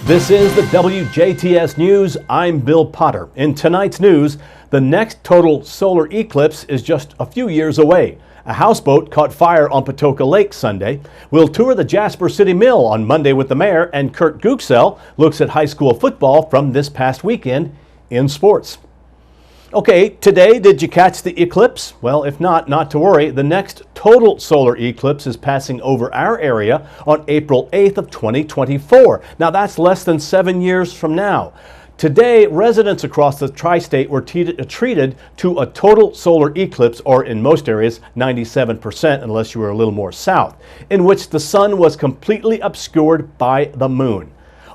This is the WJTS News. I'm Bill Potter. In tonight's news, the next total solar eclipse is just a few years away. A houseboat caught fire on Patoka Lake Sunday. We'll tour the Jasper City Mill on Monday with the mayor, and Kurt Guxell looks at high school football from this past weekend in sports. Okay, today, did you catch the eclipse? Well, if not, not to worry. The next total solar eclipse is passing over our area on April 8th of 2024. Now, that's less than 7 years from now. Today, residents across the tri-state were treated to a total solar eclipse, or in most areas, 97%, unless you were a little more south, in which the sun was completely obscured by the moon.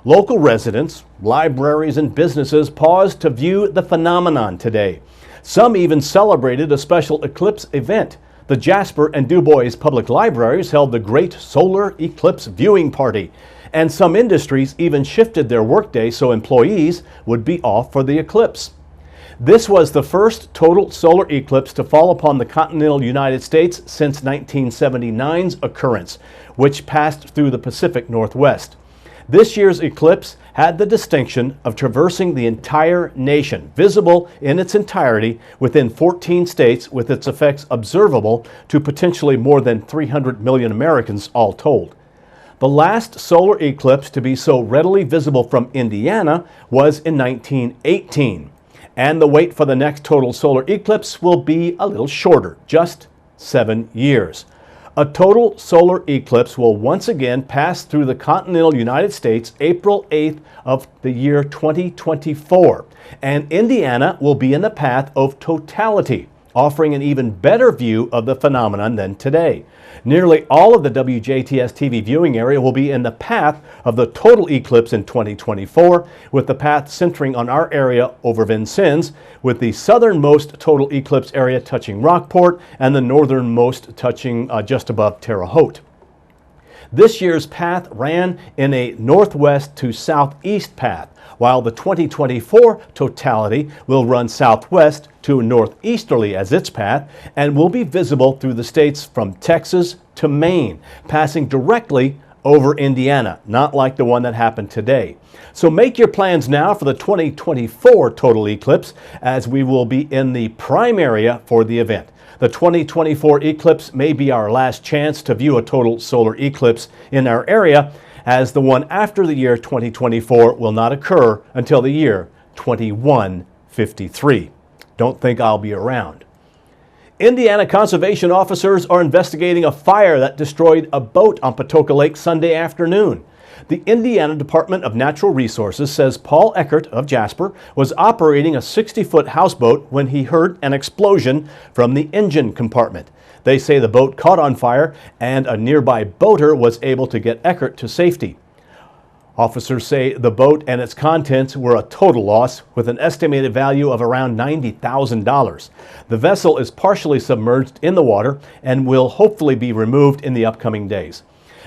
Local residents, libraries, and businesses paused to view the phenomenon today. Some even celebrated a special eclipse event. The Jasper and Du Bois public libraries held the Great Solar Eclipse Viewing Party, and some industries even shifted their workday so employees would be off for the eclipse. This was the first total solar eclipse to fall upon the continental United States since 1979's occurrence, which passed through the Pacific Northwest. This year's eclipse had the distinction of traversing the entire nation, visible in its entirety within 14 states, with its effects observable to potentially more than 300 million Americans all told. The last solar eclipse to be so readily visible from Indiana was in 1918, and the wait for the next total solar eclipse will be a little shorter, just 7 years. A total solar eclipse will once again pass through the continental United States April 8th of the year 2024, and Indiana will be in the path of totality, offering an even better view of the phenomenon than today. Nearly all of the WJTS TV viewing area will be in the path of the total eclipse in 2024, with the path centering on our area over Vincennes, with the southernmost total eclipse area touching Rockport and the northernmost touching just above Terre Haute. This year's path ran in a northwest to southeast path, while the 2024 totality will run southwest to northeasterly as its path and will be visible through the states from Texas to Maine, passing directly over Indiana, not like the one that happened today. So make your plans now for the 2024 total eclipse, as we will be in the prime area for the event. The 2024 eclipse may be our last chance to view a total solar eclipse in our area, as the one after the year 2024 will not occur until the year 2153. Don't think I'll be around. Indiana conservation officers are investigating a fire that destroyed a boat on Patoka Lake Sunday afternoon. The Indiana Department of Natural Resources says Paul Eckert of Jasper was operating a 60-foot houseboat when he heard an explosion from the engine compartment. They say the boat caught on fire and a nearby boater was able to get Eckert to safety. Officers say the boat and its contents were a total loss, with an estimated value of around $90,000. The vessel is partially submerged in the water and will hopefully be removed in the upcoming days.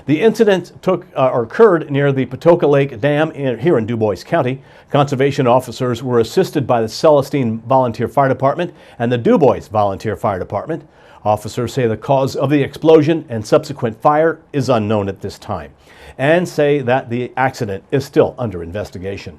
The incident occurred near the Patoka Lake Dam here in Du Bois County. Conservation officers were assisted by the Celestine Volunteer Fire Department and the Du Bois Volunteer Fire Department. Officers say the cause of the explosion and subsequent fire is unknown at this time, and say that the accident is still under investigation.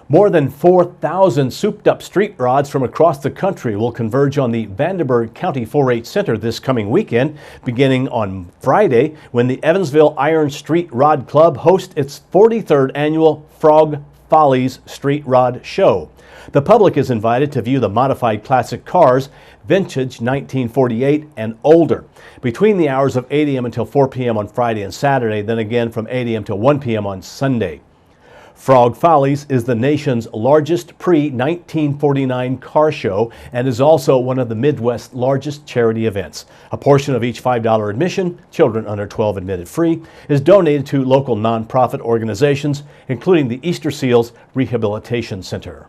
More than 4,000 souped-up street rods from across the country will converge on the Vanderburgh County 4-H Center this coming weekend, beginning on Friday, when the Evansville Iron Street Rod Club hosts its 43rd annual Frog Follies Street Rod Show. The public is invited to view the modified classic cars, vintage 1948 and older, between the hours of 8 a.m. until 4 p.m. on Friday and Saturday, then again from 8 a.m. till 1 p.m. on Sunday. Frog Follies is the nation's largest pre-1949 car show and is also one of the Midwest's largest charity events. A portion of each $5 admission, children under 12 admitted free, is donated to local nonprofit organizations, including the Easter Seals Rehabilitation Center.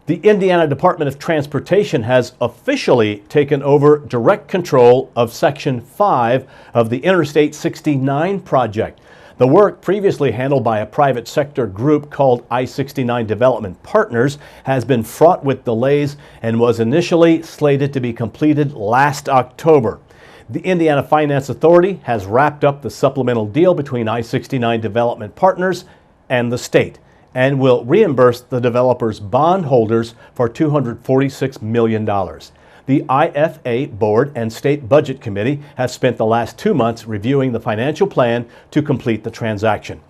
The Indiana Department of Transportation has officially taken over direct control of Section 5 of the Interstate 69 project. The work, previously handled by a private sector group called I-69 Development Partners, has been fraught with delays and was initially slated to be completed last October. The Indiana Finance Authority has wrapped up the supplemental deal between I-69 Development Partners and the state and will reimburse the developer's bondholders for $246 million. The IFA Board and State Budget Committee have spent the last 2 months reviewing the financial plan to complete the transaction,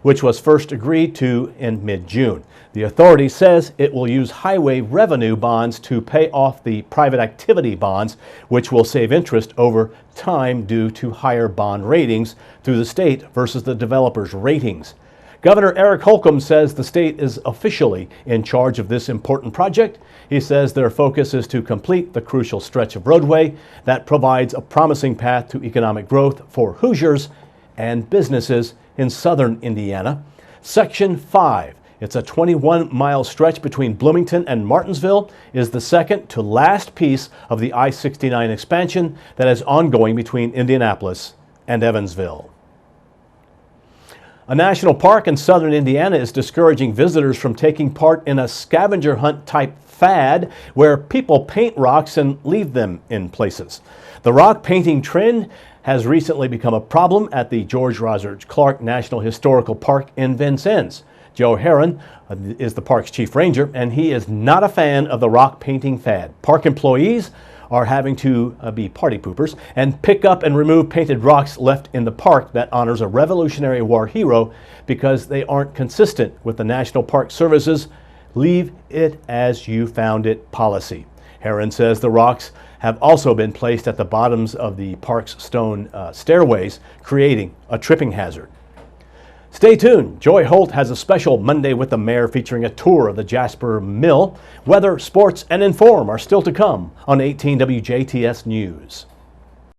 which was first agreed to in mid-June. The authority says it will use highway revenue bonds to pay off the private activity bonds, which will save interest over time due to higher bond ratings through the state versus the developer's ratings. Governor Eric Holcomb says the state is officially in charge of this important project. He says their focus is to complete the crucial stretch of roadway that provides a promising path to economic growth for Hoosiers and businesses in southern Indiana. Section 5, it's a 21-mile stretch between Bloomington and Martinsville, is the second to last piece of the I-69 expansion that is ongoing between Indianapolis and Evansville. A national park in southern Indiana is discouraging visitors from taking part in a scavenger hunt type fad where people paint rocks and leave them in places. The rock painting trend has recently become a problem at the George Rogers Clark National Historical Park in Vincennes. Joe Herron is the park's chief ranger, and he is not a fan of the rock painting fad. Park employees are having to be party poopers and pick up and remove painted rocks left in the park that honors a Revolutionary War hero because they aren't consistent with the National Park Service's "leave it as you found it" policy. Herron says the rocks have also been placed at the bottoms of the park's stone stairways, creating a tripping hazard. Stay tuned. Joy Holt has a special Monday with the Mayor featuring a tour of the Jasper Mill. Weather, sports, and Inform are still to come on 18 WJTS News.